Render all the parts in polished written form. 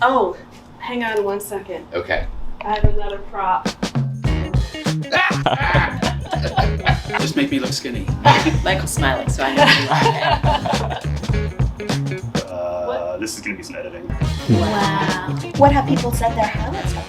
Oh, hang on 1 second. Okay. I have another prop. Just make me look skinny. Michael's smiling, so I know. This is going to be some editing. Wow. What have people set their highlights on?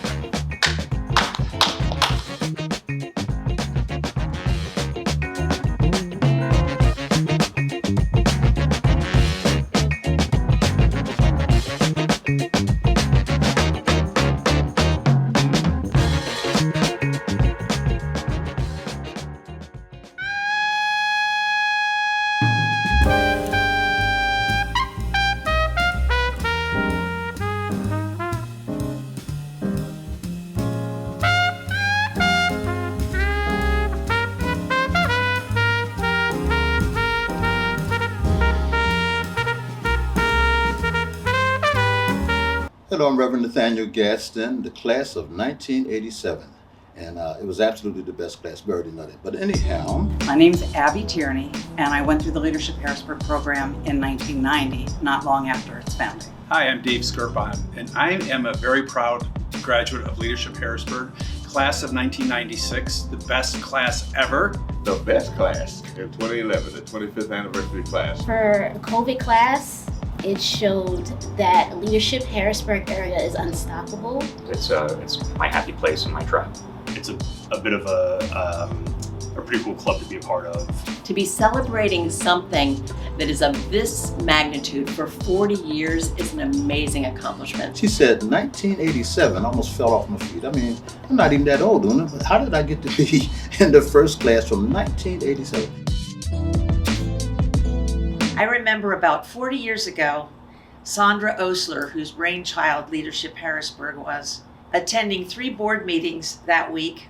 Hello, I'm Reverend Nathaniel Gadsden, the class of 1987. And it was absolutely the best class. We already know that. But anyhow. My name's Abby Tierney, and I went through the Leadership Harrisburg program in 1990, not long after its founding. Hi, I'm Dave Skirpon, and I am a very proud graduate of Leadership Harrisburg, class of 1996, the best class ever. The best class in 2011, the 25th anniversary class. For the COVID class, it showed that Leadership Harrisburg area is unstoppable. It's my happy place in my tribe. It's a bit of a pretty cool club to be a part of. To be celebrating something that is of this magnitude for 40 years is an amazing accomplishment. She said 1987, almost fell off my feet. I mean, I'm not even that old, Una, but how did I get to be in the first class from 1987? I remember about 40 years ago, Sandra Osler, whose brainchild Leadership Harrisburg was, attending 3 board meetings that week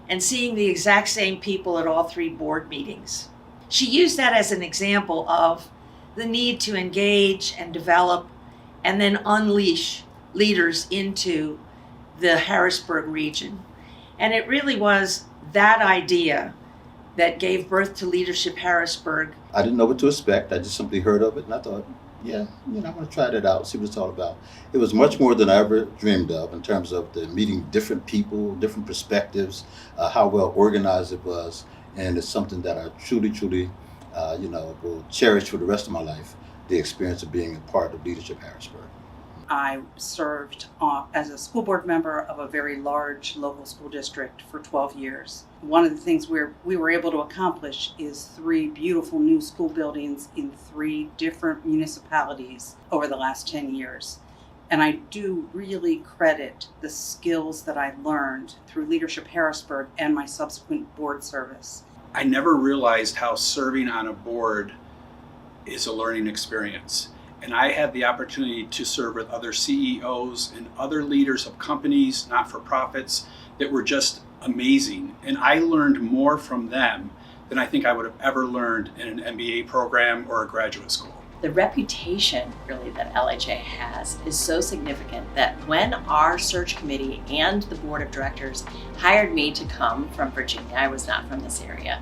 and seeing the exact same people at all 3 board meetings. She used that as an example of the need to engage and develop and then unleash leaders into the Harrisburg region. And it really was that idea that gave birth to Leadership Harrisburg. I didn't know what to expect. I just simply heard of it and I thought, yeah, I'm going to try that out, see what it's all about. It was much more than I ever dreamed of in terms of the meeting different people, different perspectives, how well organized it was. And it's something that I truly, will cherish for the rest of my life, the experience of being a part of Leadership Harrisburg. I served as a school board member of a very large local school district for 12 years. One of the things we were able to accomplish is 3 beautiful new school buildings in 3 different municipalities over the last 10 years. And I do really credit the skills that I learned through Leadership Harrisburg and my subsequent board service. I never realized how serving on a board is a learning experience. And I had the opportunity to serve with other CEOs and other leaders of companies, not-for-profits, that were just amazing. And I learned more from them than I think I would have ever learned in an MBA program or a graduate school. The reputation really that LHA has is so significant that when our search committee and the board of directors hired me to come from Virginia, I was not from this area,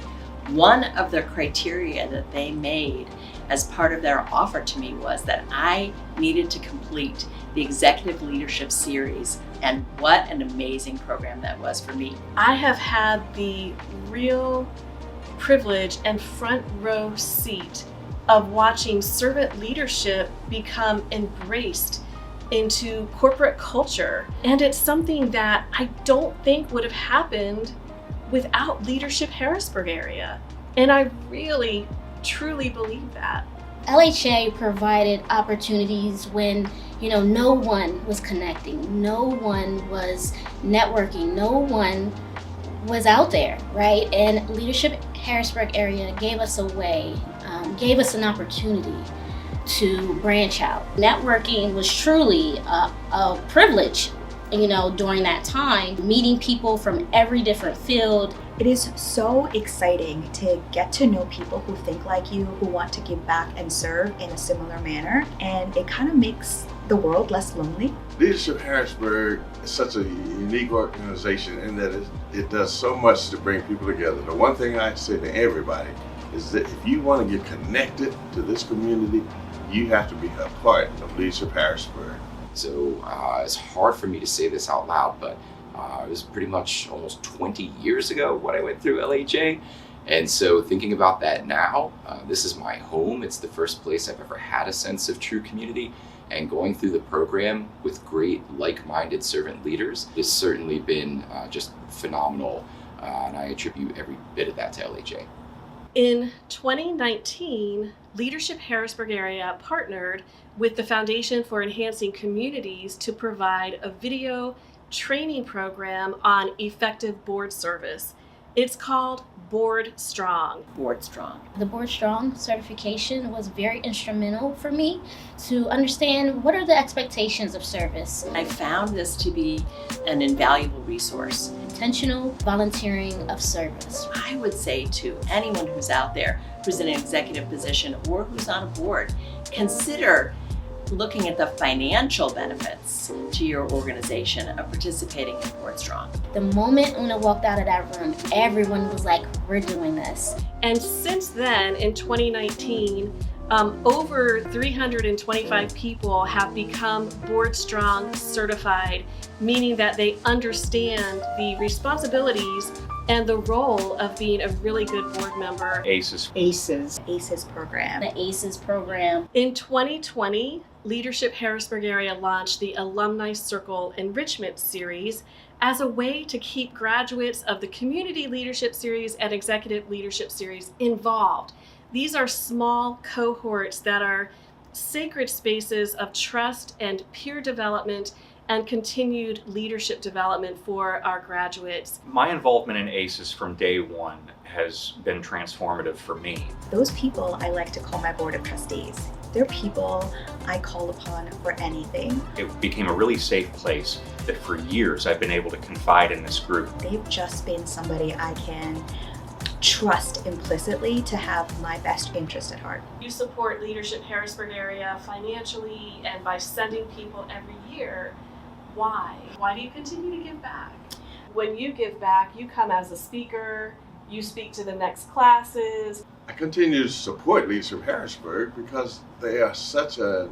one of the criteria that they made as part of their offer to me was that I needed to complete the Executive Leadership Series, and what an amazing program that was for me. I have had the real privilege and front row seat of watching servant leadership become embraced into corporate culture. And it's something that I don't think would have happened without Leadership Harrisburg area. And I really, truly believe that. LHA provided opportunities when, no one was connecting, no one was networking, no one was out there, right? And Leadership Harrisburg area gave us a way, gave us an opportunity to branch out. Networking was truly a privilege, during that time, meeting people from every different field. It is so exciting to get to know people who think like you, who want to give back and serve in a similar manner, and it kind of makes the world less lonely. Leadership Harrisburg is such a unique organization in that it does so much to bring people together. The one thing I say to everybody is that if you want to get connected to this community, you have to be a part of Leadership Harrisburg. So it's hard for me to say this out loud, but it was pretty much almost 20 years ago when I went through LHA. And so thinking about that now, this is my home. It's the first place I've ever had a sense of true community. And going through the program with great like-minded servant leaders has certainly been just phenomenal. And I attribute every bit of that to LHA. In 2019, Leadership Harrisburg Area partnered with the Foundation for Enhancing Communities to provide a video training program on effective board service. It's called Board Strong. Board Strong. The Board Strong certification was very instrumental for me to understand what are the expectations of service. I found this to be an invaluable resource. Intentional volunteering of service. I would say to anyone who's out there who's in an executive position or who's on a board, consider looking at the financial benefits to your organization of participating in Board Strong. The moment Una walked out of that room, everyone was like, we're doing this. And since then, in 2019, over 325 people have become Board Strong certified, meaning that they understand the responsibilities and the role of being a really good board member. ACES. ACES program. The ACES program. In 2020, Leadership Harrisburg Area launched the Alumni Circle Enrichment Series as a way to keep graduates of the Community Leadership Series and Executive Leadership Series involved. These are small cohorts that are sacred spaces of trust and peer development and continued leadership development for our graduates. My involvement in ACES from day one has been transformative for me. Those people I like to call my board of trustees. They're people I call upon for anything. It became a really safe place that for years I've been able to confide in this group. They've just been somebody I can trust implicitly to have my best interest at heart. You support Leadership Harrisburg Area financially and by sending people every year. Why? Why do you continue to give back? When you give back, you come as a speaker, you speak to the next classes. I continue to support Leadership Harrisburg because they are such a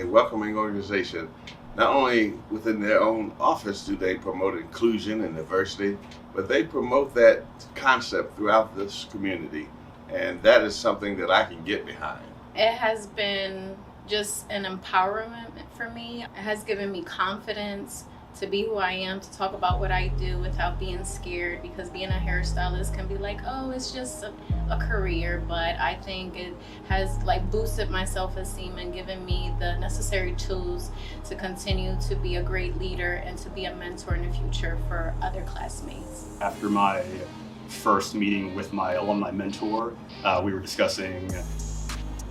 welcoming organization. Not only within their own office do they promote inclusion and diversity, but they promote that concept throughout this community. And that is something that I can get behind. It has been just an empowerment for me. It has given me confidence to be who I am, to talk about what I do without being scared, because being a hairstylist can be like, oh, it's just a career, but I think it has like boosted my self-esteem and given me the necessary tools to continue to be a great leader and to be a mentor in the future for other classmates. After my first meeting with my alumni mentor, we were discussing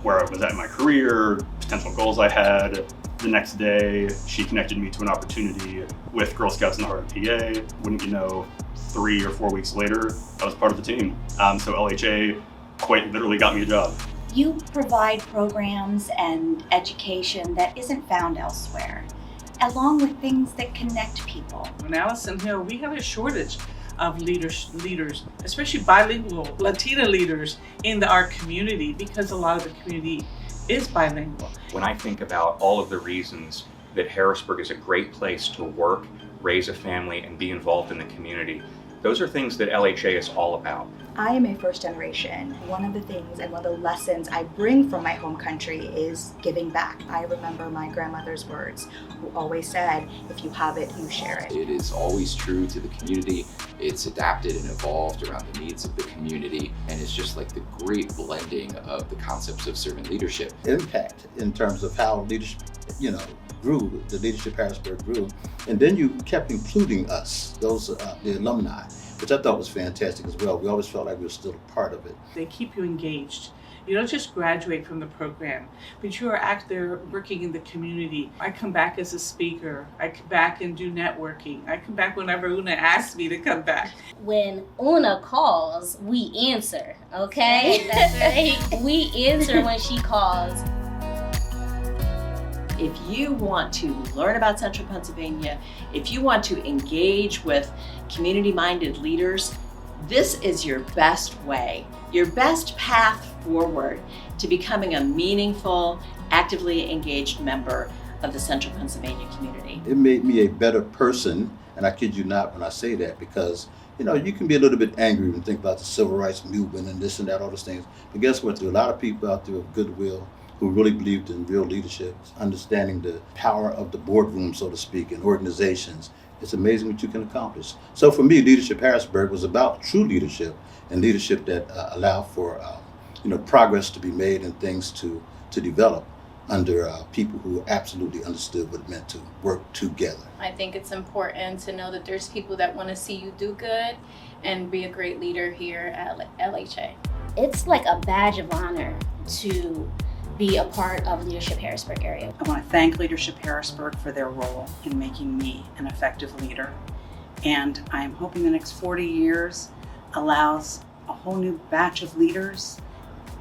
where I was at in my career, potential goals I had. The next day, she connected me to an opportunity with Girl Scouts in the Heart of PA. Wouldn't you know, 3 or 4 weeks later, I was part of the team. So LHA quite literally got me a job. You provide programs and education that isn't found elsewhere, along with things that connect people. In Allison Hill, we have a shortage of leaders, especially bilingual Latina leaders in our community, because a lot of the community is bilingual. When I think about all of the reasons that Harrisburg is a great place to work, raise a family, and be involved in the community, those are things that LHA is all about. I am a first generation. One of the things and one of the lessons I bring from my home country is giving back. I remember my grandmother's words, who always said, if you have it, you share it. It is always true to the community. It's adapted and evolved around the needs of the community, and it's just like the great blending of the concepts of servant leadership. Impact in terms of how leadership, grew, the Leadership Harrisburg grew, and then you kept including us, those the alumni, which I thought was fantastic as well. We always felt like we were still a part of it. They keep you engaged. You don't just graduate from the program, but you are out there working in the community. I come back as a speaker. I come back and do networking. I come back whenever Una asks me to come back. When Una calls, we answer, okay? That's right. We answer when she calls. If you want to learn about Central Pennsylvania, if you want to engage with community-minded leaders, this is your best way, your best path forward to becoming a meaningful, actively engaged member of the Central Pennsylvania community. It made me a better person, and I kid you not when I say that, because you can be a little bit angry when you think about the civil rights movement and this and that, all those things. But guess what? There are a lot of people out there of goodwill who really believed in real leadership, understanding the power of the boardroom, so to speak, and organizations. It's amazing what you can accomplish. So for me, Leadership Harrisburg was about true leadership, and leadership that allowed for progress to be made and things to develop under people who absolutely understood what it meant to work together. I think it's important to know that there's people that want to see you do good and be a great leader here at LHA. It's like a badge of honor to be a part of Leadership Harrisburg area. I want to thank Leadership Harrisburg for their role in making me an effective leader. And I'm hoping the next 40 years allows a whole new batch of leaders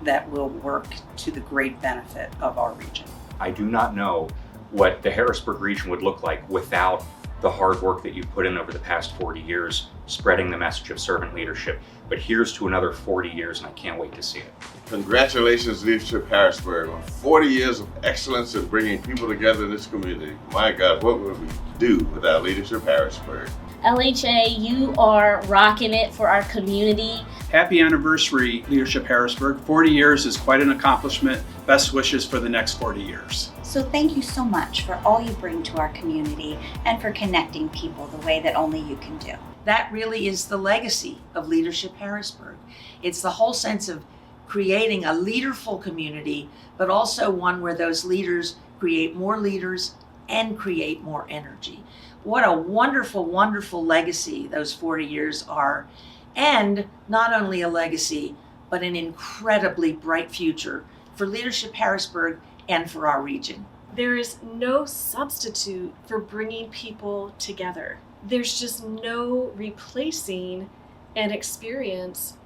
that will work to the great benefit of our region. I do not know what the Harrisburg region would look like without the hard work that you've put in over the past 40 years, spreading the message of servant leadership. But here's to another 40 years, and I can't wait to see it. Congratulations, Leadership Harrisburg, on 40 years of excellence in bringing people together in this community. My God, what would we do without Leadership Harrisburg? LHA, you are rocking it for our community. Happy anniversary, Leadership Harrisburg. 40 years is quite an accomplishment. Best wishes for the next 40 years. So thank you so much for all you bring to our community and for connecting people the way that only you can do. That really is the legacy of Leadership Harrisburg. It's the whole sense of creating a leaderful community, but also one where those leaders create more leaders and create more energy. What a wonderful, wonderful legacy those 40 years are. And not only a legacy, but an incredibly bright future for Leadership Harrisburg and for our region. There is no substitute for bringing people together. There's just no replacing an experience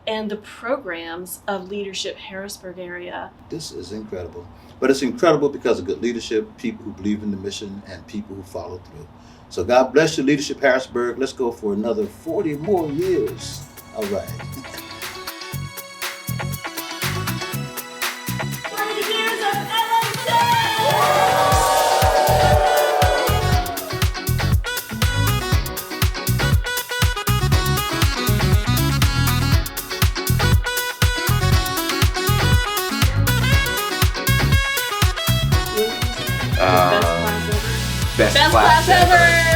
and the programs of Leadership Harrisburg area. This is incredible. But it's incredible because of good leadership, people who believe in the mission, and people who follow through. So God bless you, Leadership Harrisburg. Let's go for another 40 more years. All right. 40 years of LHA! Best class ever.